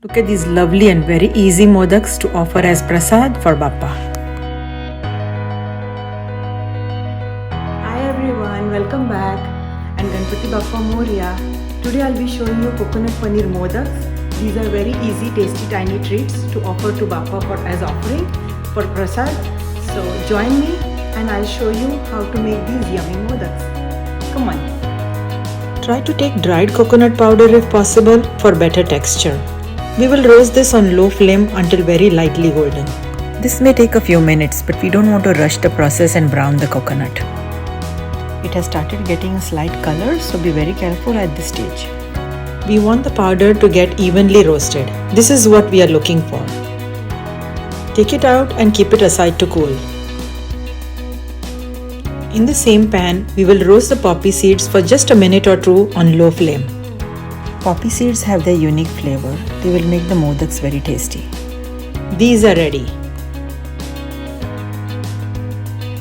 Look at these lovely and very easy modaks to offer as prasad for Bappa. Hi everyone, welcome back and Ganpati Bappa Moria. Today I'll be showing you coconut paneer modaks. These are very easy, tasty, tiny treats to offer to Bappa as offering for prasad. So join me and I'll show you how to make these yummy modaks. Come on. Try to take dried coconut powder if possible for better texture. We will roast this on low flame until very lightly golden. This may take a few minutes, but we don't want to rush the process and brown the coconut. It has started getting a slight color, so be very careful at this stage. We want the powder to get evenly roasted. This is what we are looking for. Take it out and keep it aside to cool. In the same pan, we will roast the poppy seeds for just a minute or two on low flame. Poppy seeds have their unique flavor. They will make the modaks very tasty. These are ready.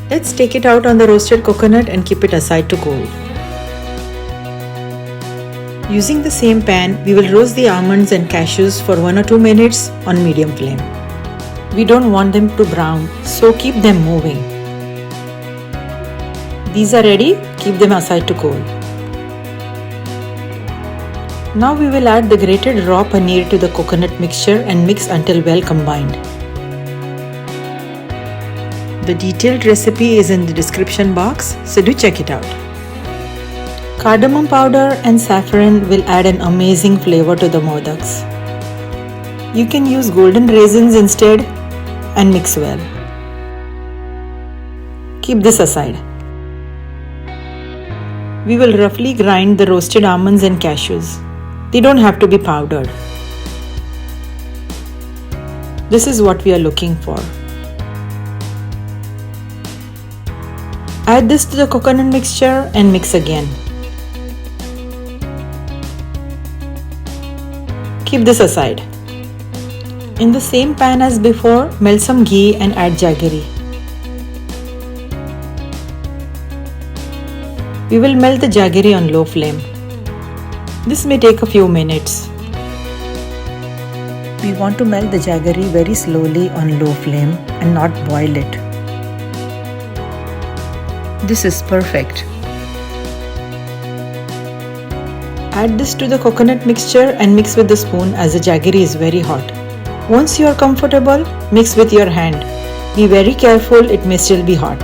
Let's take it out on the roasted coconut and keep it aside to cool. Using the same pan, we will roast the almonds and cashews for 1 or 2 minutes on medium flame. We don't want them to brown, so keep them moving. These are ready. Keep them aside to cool. Now we will add the grated raw paneer to the coconut mixture and mix until well combined. The detailed recipe is in the description box, so do check it out. Cardamom powder and saffron will add an amazing flavor to the modaks. You can use golden raisins instead and mix well. Keep this aside. We will roughly grind the roasted almonds and cashews. They don't have to be powdered. This is what we are looking for. Add this to the coconut mixture and mix again. Keep this aside. In the same pan as before, melt some ghee and add jaggery. We will melt the jaggery on low flame. This may take a few minutes. We want to melt the jaggery very slowly on low flame and not boil it. This is perfect. Add this to the coconut mixture and mix with the spoon as the jaggery is very hot. Once you are comfortable, mix with your hand. Be very careful, it may still be hot.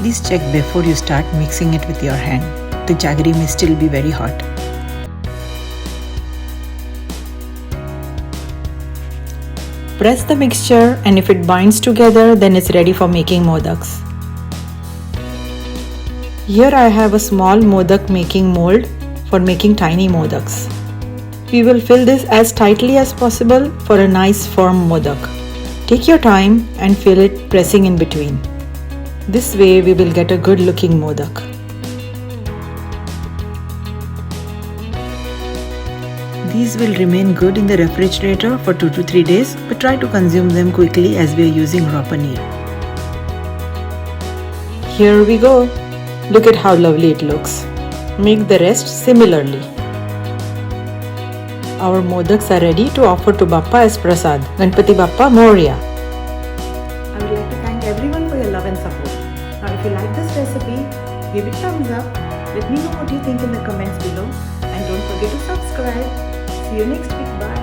Please check before you start mixing it with your hand. The jaggery may still be very hot. Press the mixture and if it binds together, then it's ready for making modaks. Here I have a small modak making mold for making tiny modaks. We will fill this as tightly as possible for a nice firm modak. Take your time and fill it, pressing in between. This way we will get a good looking modak. These will remain good in the refrigerator for 2 to 3 days, but try to consume them quickly as we are using raw paneer. Here we go. Look at how lovely it looks. Make the rest similarly. Our modaks are ready to offer to Bappa as prasad. Ganpati Bappa Moria. I would like to thank everyone for your love and support. Now if you like this recipe, give it thumbs up. Let me know what you think in the comments below and don't forget to subscribe. See you next week. Bye.